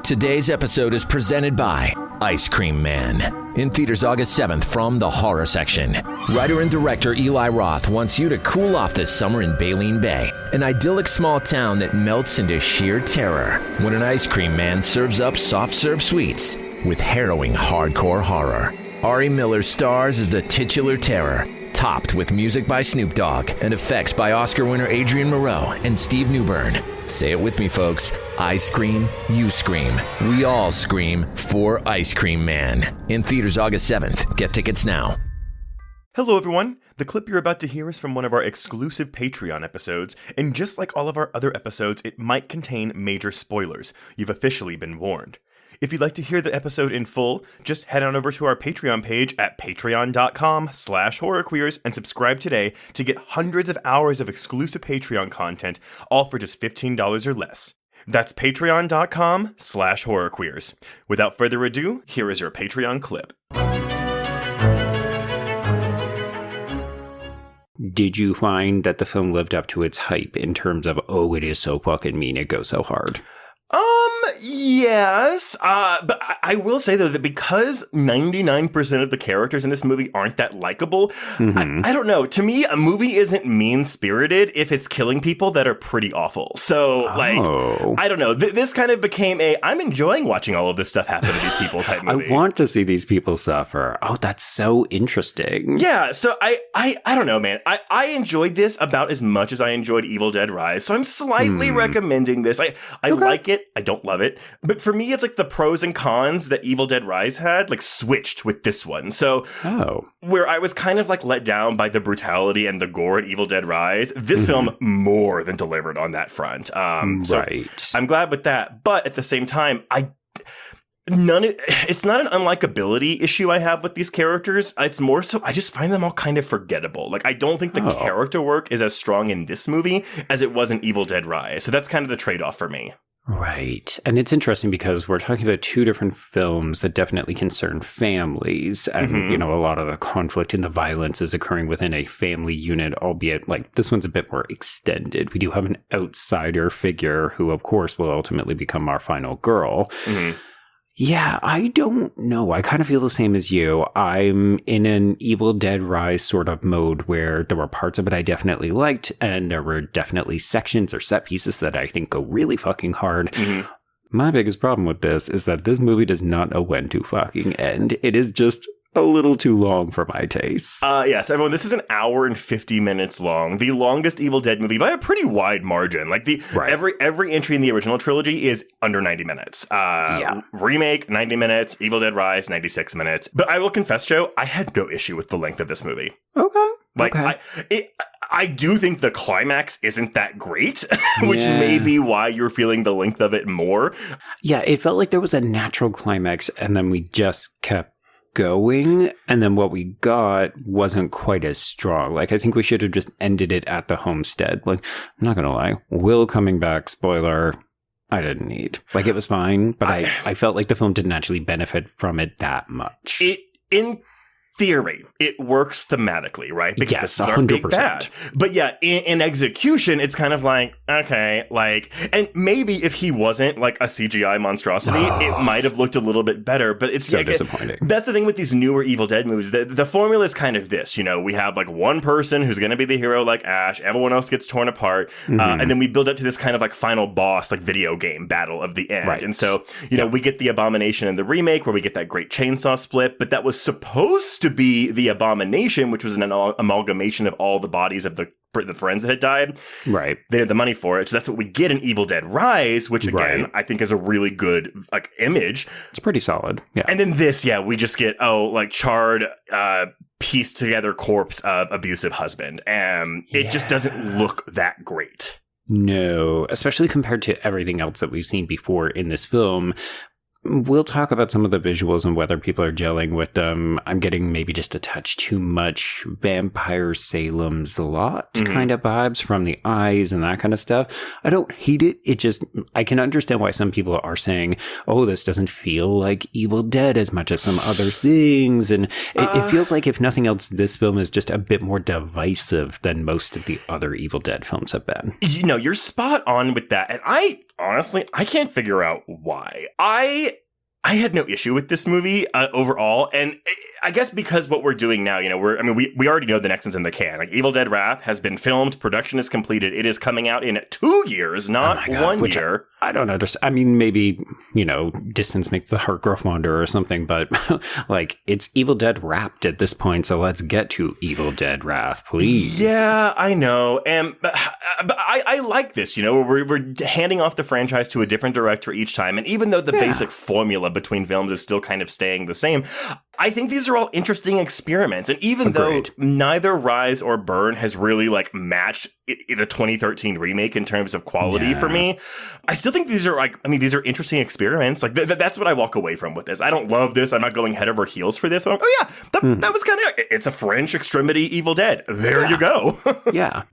Today's episode is presented by Ice Cream Man. In theaters August 7th from the horror section. Writer and director Eli Roth wants you to cool off this summer in Baleen Bay, an idyllic small town that melts into sheer terror when an ice cream man serves up soft serve sweets with harrowing hardcore horror. Ari Miller stars as the titular terror, topped with music by Snoop Dogg and effects by Oscar winner Adrian Moreau and Steve Newburn. Say it with me, folks. I scream, you scream. We all scream for Ice Cream Man. In theaters August 7th. Get tickets now. Hello, everyone. The clip you're about to hear is from one of our exclusive Patreon episodes, and just like all of our other episodes, it might contain major spoilers. You've officially been warned. If you'd like to hear the episode in full, just head on over to our Patreon page at patreon.com/horrorqueers and subscribe today to get hundreds of hours of exclusive Patreon content, all for just $15 or less. That's patreon.com/horrorqueers. Without further ado, here is your Patreon clip. Did you find that the film lived up to its hype in terms of, oh, it is so fucking mean, it goes so hard? Yes, but I will say, though, that because 99% of the characters in this movie aren't that likable, I don't know. To me, a movie isn't mean-spirited if it's killing people that are pretty awful. So, I don't know. This kind of became I'm enjoying watching all of this stuff happen to these people type movie. I want to see these people suffer. Oh, that's so interesting. Yeah, so I don't know, man. I enjoyed this about as much as I enjoyed Evil Dead Rise, so I'm slightly recommending this. I like it. I don't love it. But for me, it's like the pros and cons that Evil Dead Rise had, like, switched with this one. So, where I was kind of, like, let down by the brutality and the gore at Evil Dead Rise, this film more than delivered on that front. So I'm glad with that. But at the same time, it's not an unlikability issue I have with these characters. It's more so I just find them all kind of forgettable. Like, I don't think the character work is as strong in this movie as it was in Evil Dead Rise. So that's kind of the trade-off for me. Right. And it's interesting because we're talking about two different films that definitely concern families. And, you know, a lot of the conflict and the violence is occurring within a family unit, albeit like this one's a bit more extended. We do have an outsider figure who, of course, will ultimately become our final girl. Yeah, I don't know. I kind of feel the same as you. I'm in an Evil Dead Rise sort of mode where there were parts of it I definitely liked, and there were definitely sections or set pieces that I think go really fucking hard. My biggest problem with this is that this movie does not know when to fucking end. It is just a little too long for my taste. Yes, everyone, this is an hour and 50 minutes long. The longest Evil Dead movie by a pretty wide margin. Like, every entry in the original trilogy is under 90 minutes. Remake, 90 minutes. Evil Dead Rise, 96 minutes. But I will confess, Joe, I had no issue with the length of this movie. I do think the climax isn't that great, which may be why you're feeling the length of it more. Yeah, it felt like there was a natural climax, and then we just kept going, and then what we got wasn't quite as strong. Like, I think we should have just ended it at the homestead. Like, I'm not gonna lie, Will coming back, spoiler, I didn't need. Like, it was fine, but I felt like the film didn't actually benefit from it that much. In theory, it works thematically, right? Because yes, this is our big bad. But yeah, in execution, it's kind of like, okay, like, and maybe if he wasn't like a CGI monstrosity, it might have looked a little bit better, but it's so disappointing. That's the thing with these newer Evil Dead movies. The formula is kind of this, you know, we have like one person who's going to be the hero like Ash, everyone else gets torn apart, and then we build up to this kind of like final boss, like video game battle of the end. Right. And so, you know, we get the Abomination in the remake where we get that great chainsaw split, but that was supposed to be the Abomination, which was an amalgamation of all the bodies of the friends that had died. Right. They had the money for it. So that's what we get in Evil Dead Rise, which again, I think is a really good like image. It's pretty solid. Yeah. And then this, we just get, like charred, pieced together corpse of abusive husband. And it just doesn't look that great. No, especially compared to everything else that we've seen before in this film. We'll talk about some of the visuals and whether people are gelling with them. I'm getting maybe just a touch too much Vampire Salem's Lot kind of vibes from the eyes and that kind of stuff. I don't hate it. It just, I can understand why some people are saying, oh, this doesn't feel like Evil Dead as much as some other things. And it feels like, if nothing else, this film is just a bit more divisive than most of the other Evil Dead films have been. You know, you're spot on with that. And honestly, I can't figure out why. I had no issue with this movie overall, and I guess because what we're doing now, we already know the next one's in the can. Like, Evil Dead Wrath has been filmed, production is completed. It is coming out in 2 years, not 1 year. I don't understand. I mean, maybe, distance makes the heart grow fonder or something, but like, it's Evil Dead Wrapped at this point, so let's get to Evil Dead Wrath, please. Yeah, I know. But I like this, we're handing off the franchise to a different director each time, and even though the basic formula between films is still kind of staying the same, I think these are all interesting experiments. And even though neither Rise or Burn has really matched the 2013 remake in terms of quality for me, I still think these are these are interesting experiments. That's what I walk away from with this. I don't love this. I'm not going head over heels for this. But that was kind of, it's a French extremity Evil Dead. There you go. Yeah.